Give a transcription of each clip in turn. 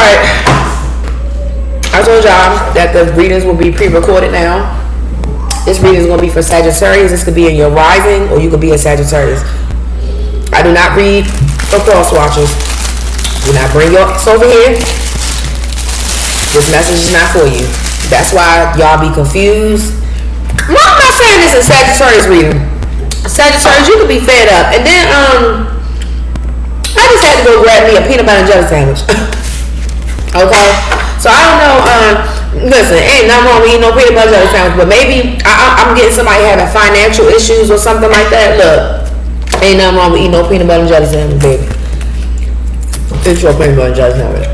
Alright. I told y'all that the readings will be pre-recorded now. This reading is going to be for Sagittarius. This could be in your rising or you could be a Sagittarius. I do not read for cross watchers. Do not bring your ass over here. This message is not for you. That's why y'all be confused. Why am I saying this in Sagittarius reading? Sagittarius, you could be fed up. And then, I just had to go grab me a peanut butter and jelly sandwich. Okay? So I don't know, listen, ain't nothing wrong with eating no peanut butter and jelly sandwich, but maybe I'm getting somebody having financial issues or something like that. Look, ain't nothing wrong with eating no peanut butter and jelly sandwich, baby. It's your peanut butter and jelly sandwich.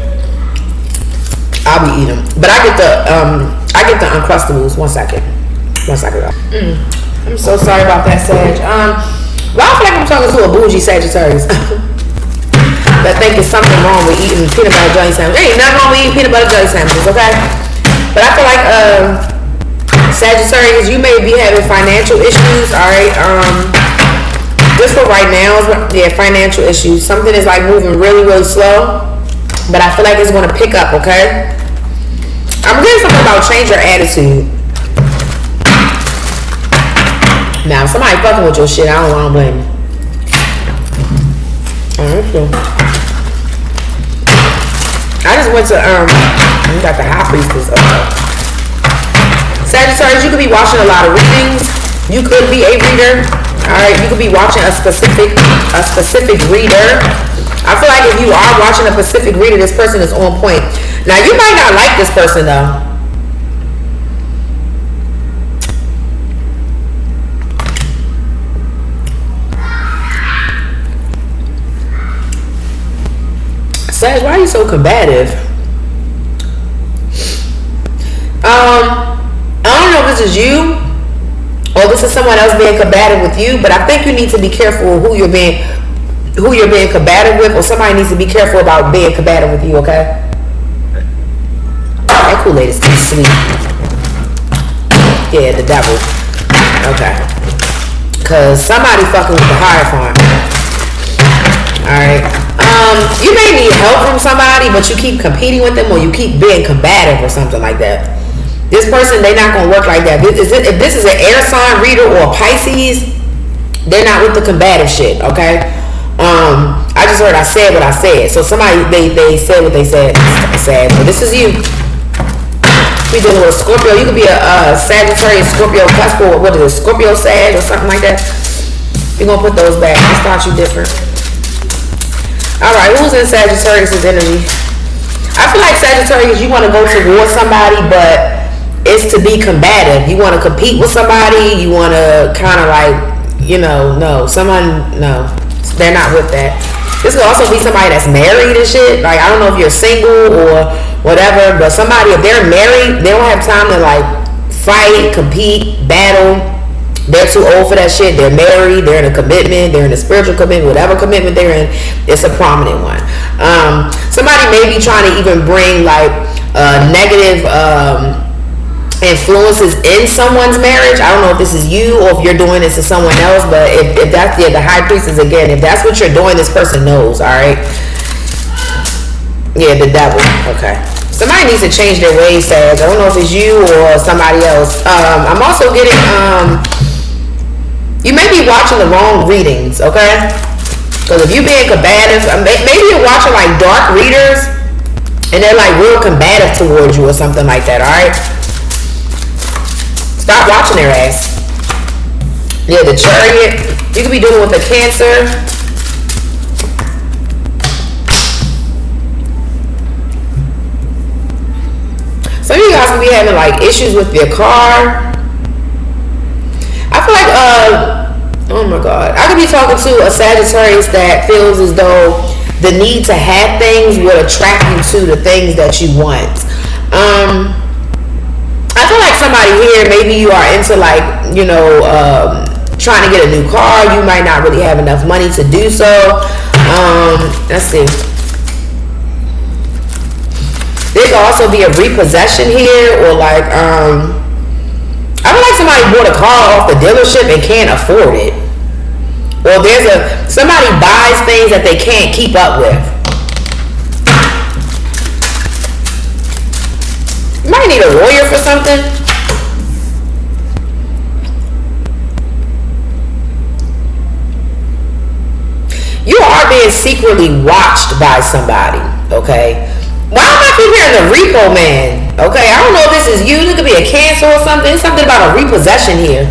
I'll be eating them. But I get the Uncrustables. One second. I'm so sorry about that, Sag. Well, I feel like I'm talking to a bougie Sagittarius that think it's something wrong with eating peanut butter jelly sandwiches. Ain't nothing wrong with eating peanut butter jelly sandwiches, okay? But I feel like Sagittarius, you may be having financial issues, alright? Just for right now, yeah, financial issues. Something is like moving really, really slow, but I feel like it's going to pick up, okay? I'm getting something about change your attitude. Now, if somebody fucking with your shit, I don't want to blame you. I just went to, we got the high priestess. Sagittarius, you could be watching a lot of readings. You could be a reader. Alright, you could be watching a specific reader. I feel like if you are watching a specific reader, this person is on point. Now, you might not like this person, though. Sag, why are you so combative? I don't know if this is you or this is someone else being combative with you, but I think you need to be careful who you're being combative with, or somebody needs to be careful about being combative with you, okay? That Kool-Aid is too sweet. Yeah, the devil. Okay. Cause somebody fucking with the Hierophant. Alright. You may need help from somebody, but you keep competing with them, or you keep being combative or something like that. This person, they're not gonna work like that. If this is an air sign reader or a Pisces, they're not with the combative shit, okay? I just heard I said what I said. So somebody, they said what they said. But this is you. We dealing with a Scorpio. You could be a Sagittarius, Scorpio, Cuspo, what is it, Scorpio, Sag, or something like that. We're gonna put those back. Let's start you different. Alright, who's in Sagittarius' energy? I feel like Sagittarius, you want to go towards somebody, but it's to be combative. You want to compete with somebody. You want to kind of like, no. They're not with that. This could also be somebody that's married and shit. Like, I don't know if you're single or whatever, but somebody, if they're married, they don't have time to like fight, compete, battle. They're too old for that shit. They're married. They're in a commitment. They're in a spiritual commitment. Whatever commitment they're in, it's a prominent one. Somebody may be trying to even bring like negative influences in someone's marriage. I don't know if this is you or if you're doing this to someone else, but if that's the high priestess again, if that's what you're doing, this person knows. All right. Yeah, the devil. Okay. Somebody needs to change their ways, Sag. I don't know if it's you or somebody else. I'm also getting you may be watching the wrong readings, okay? Because if you're being combative, maybe you're watching like dark readers and they're like real combative towards you or something like that, alright? Stop watching their ass. Yeah, the Chariot. You could be dealing with a Cancer. Some of you guys could be having like issues with your car. I feel like, oh my God. I could be talking to a Sagittarius that feels as though the need to have things would attract you to the things that you want. I feel like somebody here, maybe you are into like, trying to get a new car. You might not really have enough money to do so. Let's see. There could also be a repossession here, or like, I feel like somebody bought a car off the dealership and can't afford it. Or somebody buys things that they can't keep up with. need a lawyer for something. You are being secretly watched by somebody, okay? Why am I keep hearing the repo man? Okay, I don't know if this is you. It could be a cancer or something. It's something about a repossession here.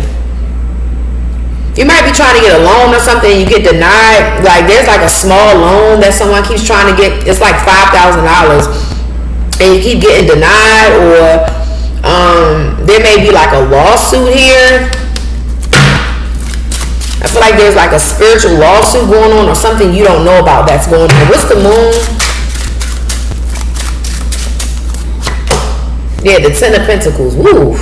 You might be trying to get a loan or something and you get denied. Like, there's like a small loan that someone keeps trying to get. It's like $5,000 and you keep getting denied, or there may be like a lawsuit here. I feel like there's like a spiritual lawsuit going on or something you don't know about that's going on. What's the moon? Yeah, the 10 of Pentacles. Woo.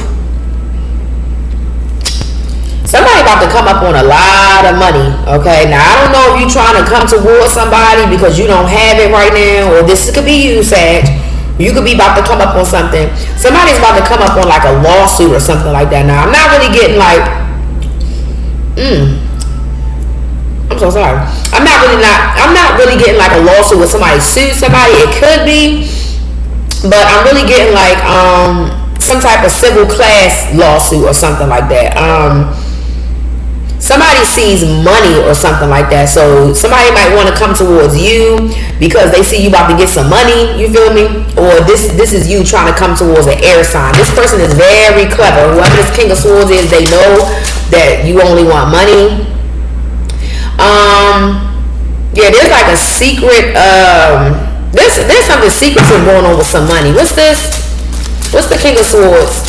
Somebody about to come up on a lot of money, okay? Now, I don't know if you're trying to come towards somebody because you don't have it right now, or this could be you, Sag. You could be about to come up on something. Somebody's about to come up on like a lawsuit or something like that. Now, I'm not really getting like, I'm so sorry. I'm not really getting like a lawsuit with somebody sued somebody. It could be, but I'm really getting like some type of civil class lawsuit or something like that. Somebody sees money or something like that. So somebody might want to come towards you because they see you about to get some money. You feel me? Or this is you trying to come towards an air sign. This person is very clever. Whoever this King of Swords is, they know that you only want money. Yeah, there's like a secret, there's something secretive going on with some money. What's this? What's the King of Swords?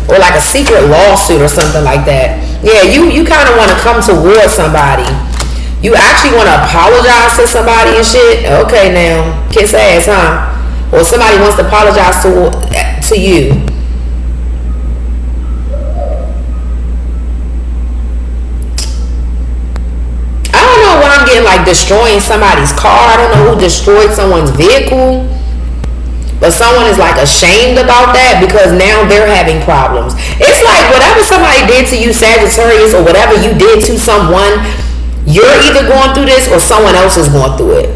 Or like a secret lawsuit or something like that. Yeah, you kind of want to come towards somebody. You actually want to apologize to somebody and shit. Okay, now, kiss ass, huh? Or somebody wants to apologize to you. I'm getting like destroying somebody's car. I don't know who destroyed someone's vehicle, but someone is like ashamed about that because now they're having problems. It's like whatever somebody did to you, Sagittarius, or whatever you did to someone, you're either going through this or someone else is going through it.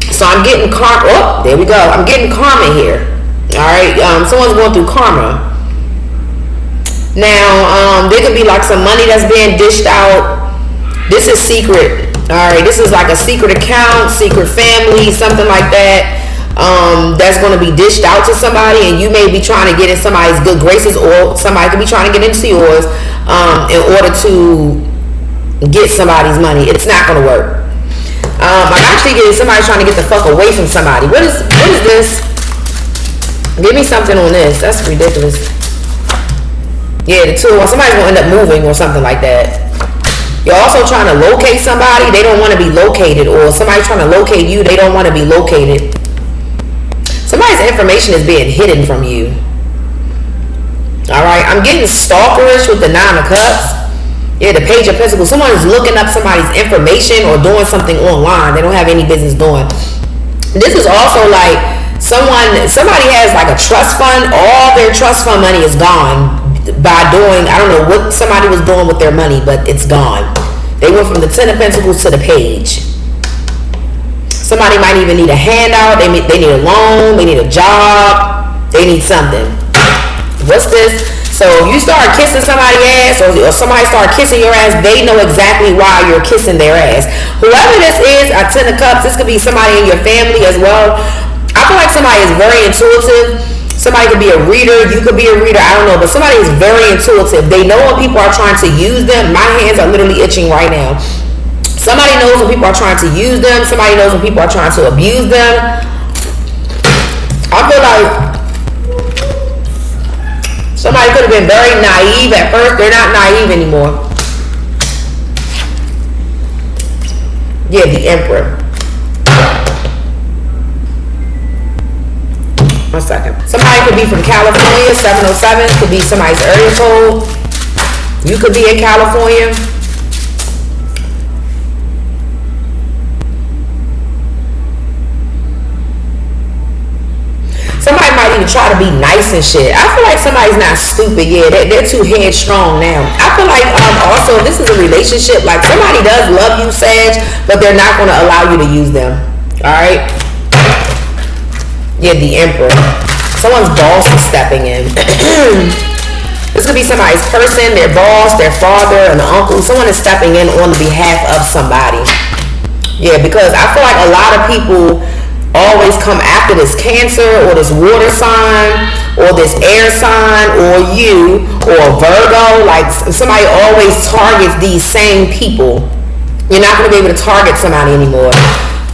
So I'm getting karma. Oh, there we go. I'm getting karma here. All right, someone's going through karma. Now, there could be like some money that's being dished out. This is secret. All right, this is like a secret account, secret family, something like that. That's going to be dished out to somebody, and you may be trying to get in somebody's good graces, or somebody could be trying to get into yours in order to get somebody's money. It's not going to work. I'm actually getting somebody trying to get the fuck away from somebody. What is this? Give me something on this. That's ridiculous. Yeah, the two. Somebody's going to end up moving or something like that. You're also trying to locate somebody. They don't want to be located. Or somebody trying to locate you. They don't want to be located. Somebody's information is being hidden from you. Alright. I'm getting stalkerish with the 9 of Cups. Yeah, the Page of Pentacles. Someone is looking up somebody's information or doing something online they don't have any business doing. This is also like somebody has like a trust fund. All their trust fund money is gone by doing, I don't know what somebody was doing with their money, but it's gone. They went from the 10 of Pentacles to the Page. Somebody might even need a handout. They need a loan. They need a job. They need something. What's this? So if you start kissing somebody's ass, or somebody start kissing your ass, they know exactly why you're kissing their ass. Whoever this is, a 10 of Cups, this could be somebody in your family as well. I feel like somebody is very intuitive. Somebody could be a reader. You could be a reader. I don't know. But somebody is very intuitive. They know when people are trying to use them. My hands are literally itching right now. Somebody knows when people are trying to use them. Somebody knows when people are trying to abuse them. I feel like somebody could have been very naive at first. They're not naive anymore. Yeah, the Emperor. 1 second. Somebody could be from California. 707 could be somebody's area code. You could be in California. Somebody might even try to be nice and shit. I feel like somebody's not stupid. Yeah, they're too headstrong now. I feel like also this is a relationship. Like somebody does love you, Sag, but they're not going to allow you to use them. All right. Yeah, the Emperor. Someone's boss is stepping in. This could be somebody's person, their boss, their father, an uncle. Someone is stepping in on the behalf of somebody. Yeah, because I feel like a lot of people always come after this Cancer or this water sign or this air sign or you or Virgo. Like somebody always targets these same people. You're not going to be able to target somebody anymore.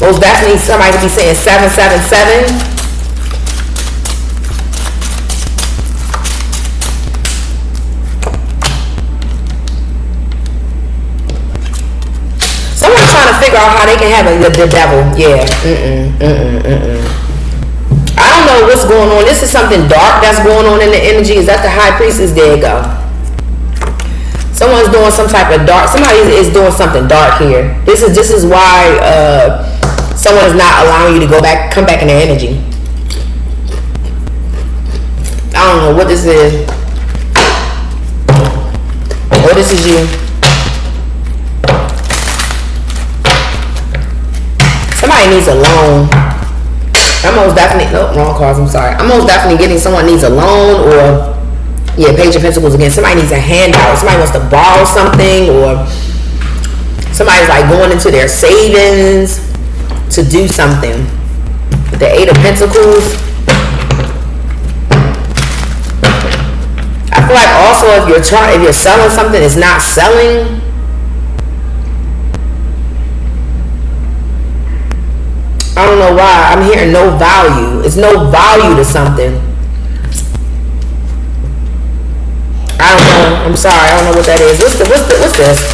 Most definitely somebody could be saying 777. Someone's trying to figure out how they can have the devil. Yeah. I don't know what's going on. This is something dark that's going on in the energy. Is that the high priestess? There you go. Someone's doing some type of dark. Somebody is doing something dark here. This is why someone is not allowing you to come back in their energy. I don't know what this is. Or this is you. Somebody needs a loan. I'm most definitely, no, wrong cards, I'm sorry. I'm most definitely getting someone needs a loan or, yeah, Page of Pentacles again. Somebody needs a handout. Somebody wants to borrow something or somebody's like going into their savings to do something. With the Eight of Pentacles. I feel like also if you're selling something, it's not selling. I don't know why. I'm hearing no value. It's no value to something. I don't know. I'm sorry. I don't know what that is. What's this?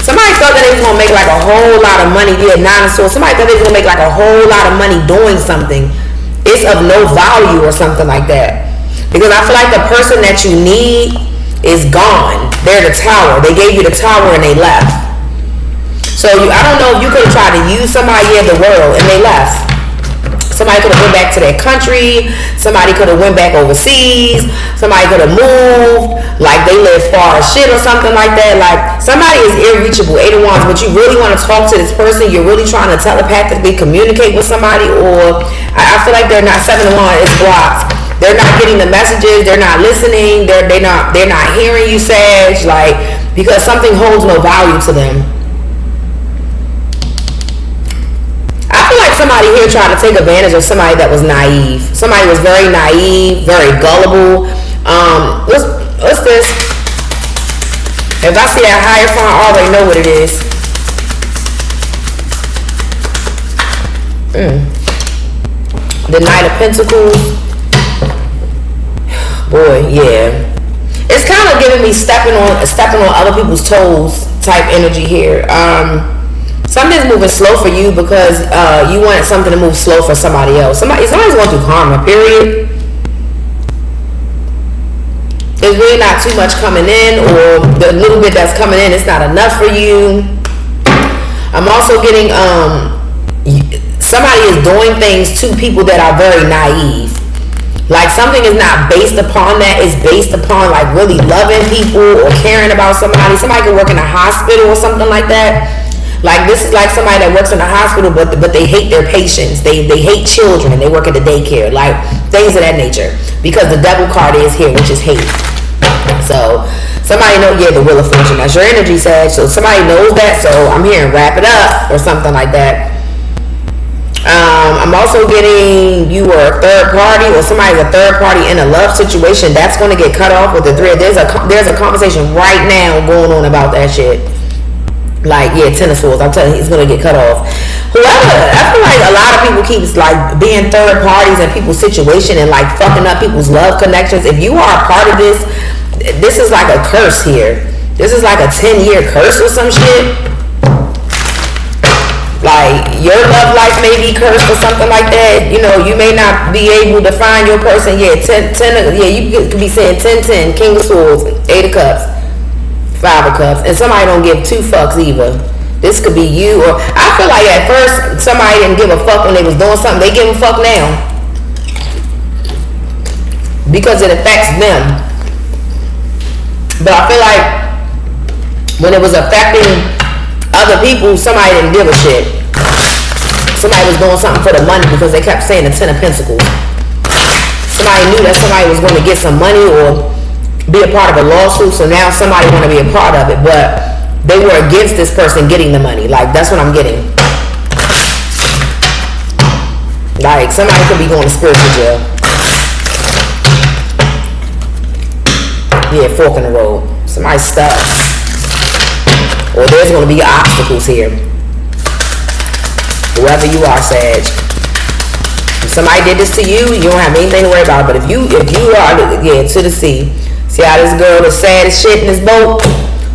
Somebody thought that they was gonna make like a whole lot of money. Yeah, Nine of Swords. Somebody thought they was gonna make like a whole lot of money doing something. It's of no value or something like that. Because I feel like the person that you need is gone. They're the tower. They gave you the tower and they left. So I don't know if you could have tried to use somebody in the world and they left. Somebody could have went back to their country. Somebody could have went back overseas. Somebody could have moved. Like they live far as shit or something like that. Like somebody is irreachable, Eight of Wands, but you really want to talk to this person. You're really trying to telepathically communicate with somebody, or I feel like they're not. Seven of Wands is blocked. They're not getting the messages. They're not listening. They're not hearing you, Sag. Like because something holds no value to them. I feel like somebody here tried to take advantage of somebody that was naive. Somebody was very naive, very gullible. What's this? If I see that higher font, I already know what it is. The Knight of Pentacles. Boy, yeah. It's kind of giving me stepping on other people's toes type energy here. Something's moving slow for you because you wanted something to move slow for somebody else. Somebody's going through karma, period. There's really not too much coming in, or the little bit that's coming in, it's not enough for you. I'm also getting somebody is doing things to people that are very naive. Like something is not based upon that. It's based upon like really loving people or caring about somebody. Somebody could work in a hospital or something like that. Like this is like somebody that works in a hospital, but they hate their patients. They hate children. They work at the daycare, like things of that nature. Because the devil card is here, which is hate. So somebody know, yeah, the Wheel of Fortune. That's your energy, Sag. So somebody knows that. So I'm hearing wrap it up or something like that. I'm also getting you were a third party or somebody's a third party in a love situation. That's going to get cut off with the Three. There's a conversation right now going on about that shit. Like, yeah, Ten of Swords. I'm telling you, it's going to get cut off. Whoever, I feel like a lot of people keeps like being third parties in people's situation and like fucking up people's love connections. If you are a part of this, this is like a curse here. This is like a 10-year curse or some shit. Like, your love life may be cursed or something like that. You know, you may not be able to find your person. Yeah, you could be saying 10-10, King of Swords, 8 of Cups. 5 of Cups, and somebody don't give 2 fucks either. This could be you, or I feel like at first somebody didn't give a fuck when they was doing something. They give a fuck now because it affects them. But I feel like when it was affecting other people, somebody didn't give a shit. somebody was doing something for the money because they kept saying the 10 of Pentacles. Somebody knew that somebody was going to get some money or be a part of a lawsuit, so now somebody want to be a part of it, but they were against this person getting the money. Like, that's what I'm getting. Like, somebody could be going to spiritual jail. Yeah, fork in the road. Somebody's stuck. Or there's going to be obstacles here. Whoever you are, Sag. If somebody did this to you, you don't have anything to worry about. But if you are, yeah, to the sea. See how this girl is sad as shit in this boat?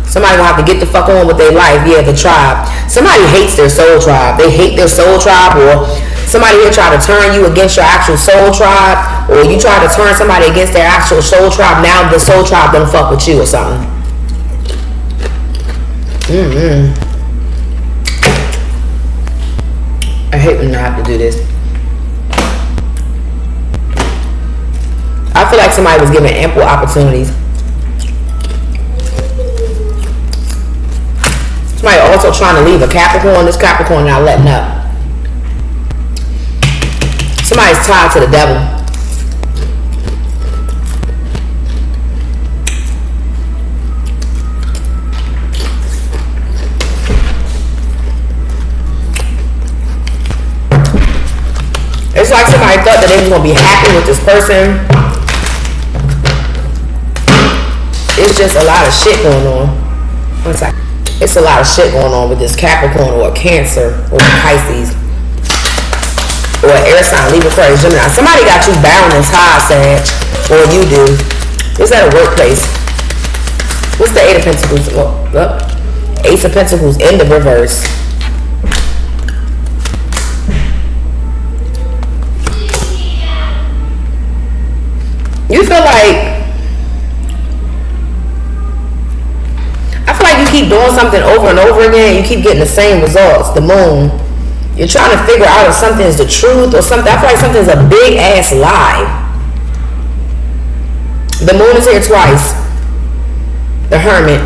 Somebody gonna have to get the fuck on with their life. Yeah, the tribe. Somebody hates their soul tribe. They hate their soul tribe, or somebody here try to turn you against your actual soul tribe, or you try to turn somebody against their actual soul tribe. Now the soul tribe don't fuck with you or something. I hate when I have to do this. I feel like somebody was given ample opportunities. Somebody also trying to leave a Capricorn. This Capricorn not letting up. Somebody's tied to the devil. It's like somebody thought that they was going to be happy with this person. It's just a lot of shit going on. One second. It's a lot of shit going on with this Capricorn or a Cancer or a Pisces or an air sign, Libra, Aquarius, Gemini. Somebody got you bound and tied, Sag, or you do. It's at a workplace. What's the 8 of Pentacles? Oh, Ace of Pentacles in the reverse. You feel like, you keep doing something over and over again, you keep getting the same results. The moon, you're trying to figure out if something is the truth or something. I feel like something's a big ass lie. The moon is here twice. The Hermit.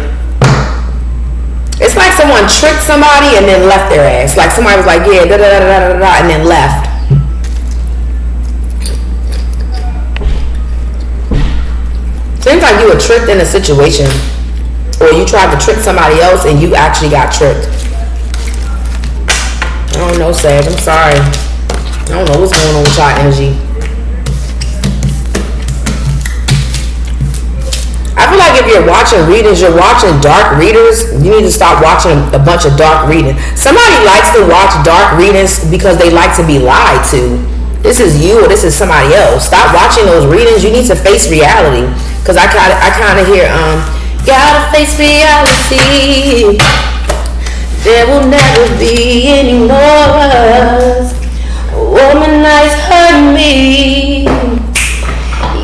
It's like someone tricked somebody and then left their ass. Like somebody was like, yeah, da da da da da da, and then left. Seems like you were tricked in a situation. Or you tried to trick somebody else and you actually got tricked. I don't know, Sag. I'm sorry. I don't know what's going on with y'all energy. I feel like if you're watching readings, you're watching dark readers, you need to stop watching a bunch of dark reading. Somebody likes to watch dark readings because they like to be lied to. This is you or this is somebody else. Stop watching those readings. You need to face reality. Because I kind of hear, gotta face reality. There will never be any more us. Womanize hurt me.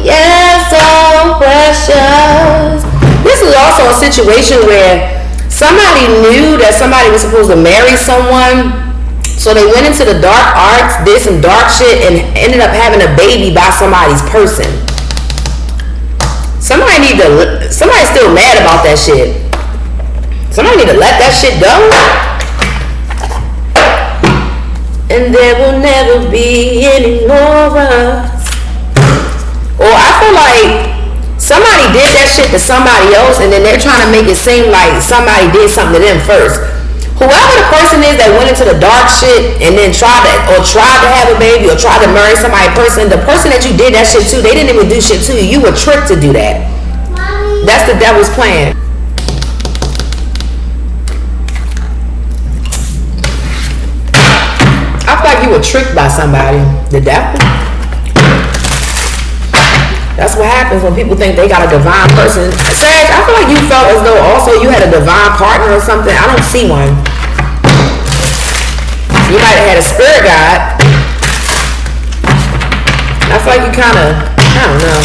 Yes, so precious. This is also a situation where somebody knew that somebody was supposed to marry someone, so they went into the dark arts, did some dark shit, and ended up having a baby by somebody's person. Somebody's still mad about that shit. Somebody need to let that shit go. And there will never be any more of us. Or I feel like somebody did that shit to somebody else and then they're trying to make it seem like somebody did something to them first. Whoever the person is that went into the dark shit and then tried to have a baby or tried to marry somebody the person that you did that shit to, they didn't even do shit to you. You were tricked to do that. Mommy. That's the devil's plan. I feel like you were tricked by somebody. The devil. That's what happens when people think they got a divine person. Sag, I feel like you felt as though also you had a divine partner or something. I don't see one. You might have had a spirit guide. I feel like you kind of, I don't know.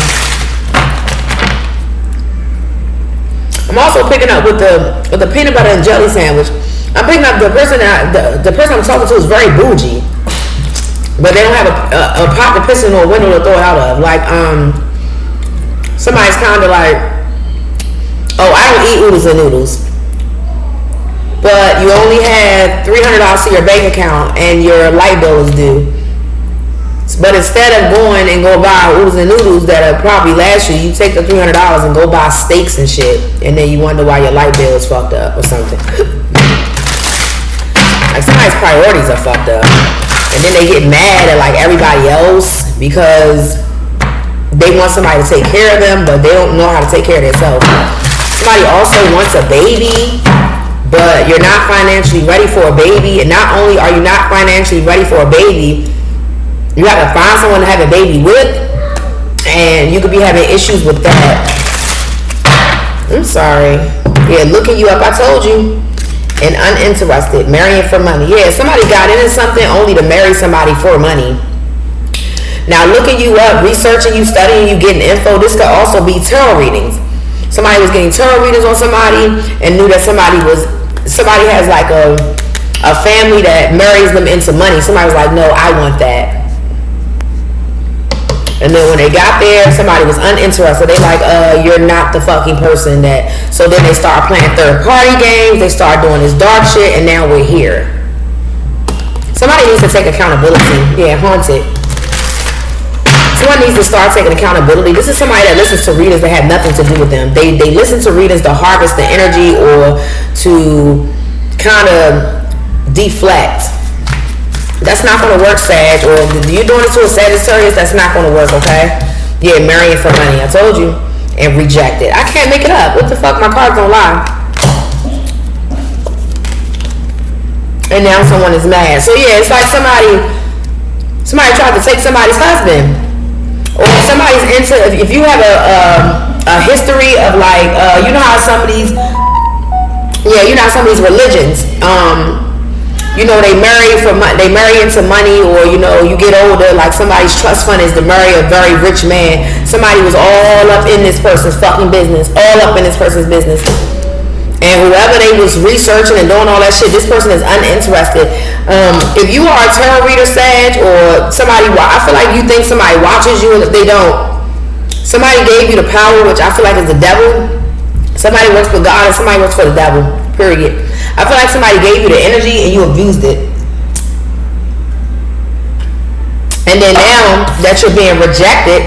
I'm also picking up with the peanut butter and jelly sandwich. I'm picking up the person I'm talking to is very bougie, but they don't have a pot to piss in or a window to throw it out of. Like somebody's kind of like, oh, I don't eat oodles and noodles, but you only had $300 $300 to your bank account and your light bill is due. But instead of going and go buy oodles and noodles that'll probably last you, you take the $300 and go buy steaks and shit, and then you wonder why your light bill is fucked up or something. Like somebody's priorities are fucked up, and then they get mad at like everybody else because they want somebody to take care of them, but they don't know how to take care of themselves. Somebody also wants a baby, but you're not financially ready for a baby, and not only are you not financially ready for a baby, you have to find someone to have a baby with, and you could be having issues with that. I'm sorry. Yeah, looking you up, I told you. And uninterested, marrying for money. Yeah, somebody got into something only to marry somebody for money. Now, looking you up, researching you, studying you, getting info, this could also be tarot readings. Somebody was getting tarot readings on somebody and knew that somebody has like a family that marries them into money. Somebody was like, no, I want that. And then when they got there, somebody was uninterested. They like, you're not the fucking person that. So then they start playing third party games. They start doing this dark shit, and now we're here. Somebody needs to take accountability. Yeah, haunted. Someone needs to start taking accountability. This is somebody that listens to readers that have nothing to do with them. They listen to readers to harvest the energy or to kind of deflect. That's not going to work, Sag. Or you're doing it to a Sagittarius, that's not going to work, okay? Yeah, marrying for money. I told you. And reject it. I can't make it up. What the fuck? My cards don't lie. And now someone is mad. So yeah, it's like somebody tried to take somebody's husband. Or somebody's into, if you have a history of like, you know how some of these religions, you know, they marry into money, or you know, you get older, like somebody's trust fund is to marry a very rich man. Somebody was all up in this person's fucking business, and whoever they was researching and doing all that shit, this person is uninterested. If you are a tarot reader, Sag, or somebody, I feel like you think somebody watches you, and if they don't, somebody gave you the power, which I feel like is the devil. Somebody works for God and somebody works for the devil, period. I feel like somebody gave you the energy and you abused it. And then now that you're being rejected,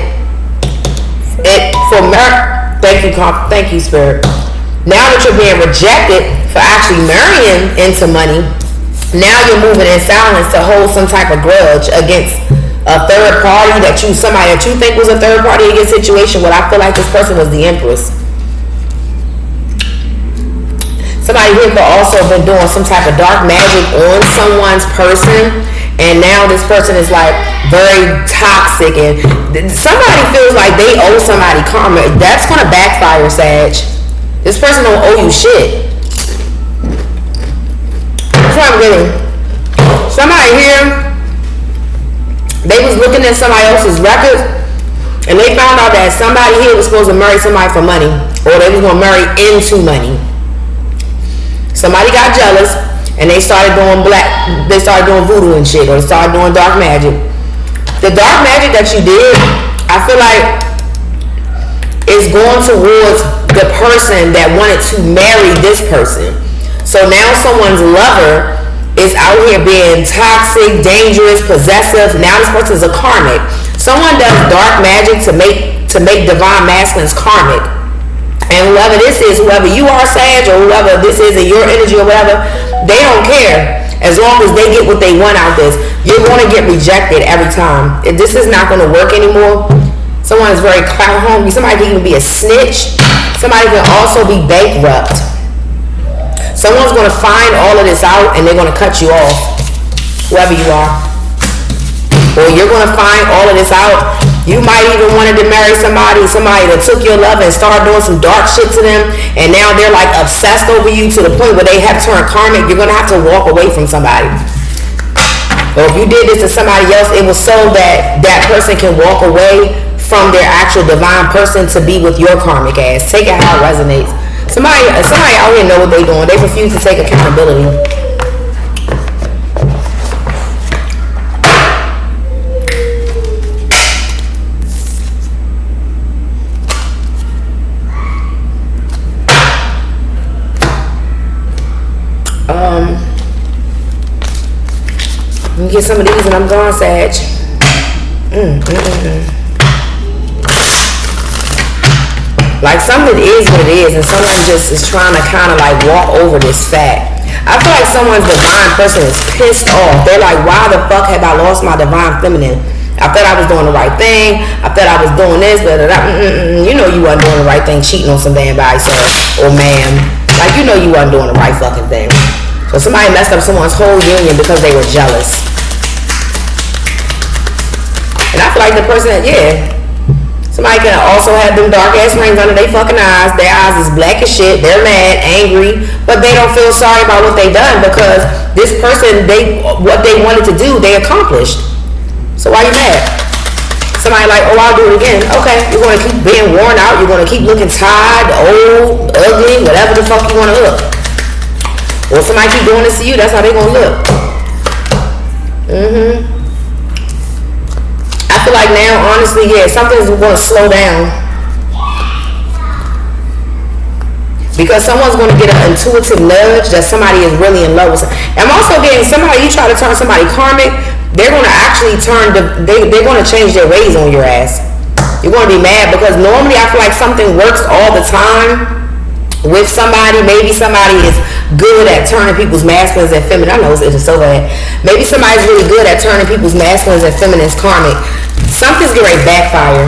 thank you, Spirit. Now that you're being rejected for actually marrying into money, now you're moving in silence to hold some type of grudge against a third party somebody that you think was a third party in your situation. What I feel like this person was the Empress. Somebody here could also have been doing some type of dark magic on someone's person, and now this person is like very toxic, and somebody feels like they owe somebody karma. That's gonna backfire, Sag. This person don't owe you shit. That's what I'm getting. Somebody here, they was looking at somebody else's records, and they found out that somebody here was supposed to marry somebody for money, or they was gonna marry into money. Somebody got jealous and they started doing voodoo and shit, or started doing dark magic. The dark magic that you did, I feel like is going towards the person that wanted to marry this person. So now someone's lover is out here being toxic, dangerous, possessive. Now this person's a karmic. Someone does dark magic to make divine masculines karmic. And whoever this is, whoever you are, Sag, or whoever this is in your energy or whatever, they don't care. As long as they get what they want out of this, you're going to get rejected every time. This is not going to work anymore. Someone is very clout hungry. Somebody can even be a snitch. Somebody can also be bankrupt. Someone's going to find all of this out and they're going to cut you off, whoever you are. Or you're going to find all of this out. You might even wanted to marry somebody that took your love and started doing some dark shit to them, and now they're like obsessed over you to the point where they have turned karmic. You're going to have to walk away from somebody. Or if you did this to somebody else, it was so that that person can walk away from their actual divine person to be with your karmic ass. Take it how it resonates. Somebody out here know what they're doing. They refuse to take accountability. get some of these and I'm gone, Sag. Like, something is what it is, and someone just is trying to kind of like walk over this fact. I feel like someone's divine person is pissed off. They're like, why the fuck have I lost my divine feminine? I thought I was doing the right thing. I thought I was doing this, but you know you wasn't doing the right thing, cheating on some damn body, sir, or ma'am. Like, you know you wasn't doing the right fucking thing. So somebody messed up someone's whole union because they were jealous. And I feel like the person that, somebody can also have them dark ass rings under their fucking eyes. Their eyes is black as shit. They're mad, angry, but they don't feel sorry about what they done because this person, what they wanted to do, they accomplished. So why you mad? Somebody like, oh, I'll do it again. Okay, you're gonna keep being worn out. You're gonna keep looking tired, old, ugly, whatever the fuck you wanna look. Or somebody keep doing this to you, that's how they gonna look. I feel like now, honestly, something's gonna slow down. Because someone's gonna get an intuitive nudge that somebody is really in love with. I'm also getting somebody, you try to turn somebody karmic, they're gonna actually they're gonna change their ways on your ass. You're gonna be mad because normally I feel like something works all the time with somebody. Maybe somebody is good at turning people's masculines and feminine. I know it is so bad. Maybe somebody's really good at turning people's masculines and feminines karmic. Something's getting ready to backfire.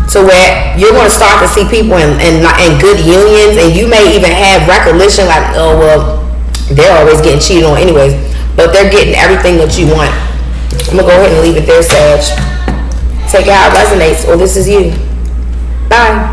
So where you're going to start to see people in good unions, and you may even have recollection like, oh well, they're always getting cheated on anyways, but they're getting everything that you want. I'm gonna go ahead and leave it there, Sag. Take it how it resonates, or this is you. Bye.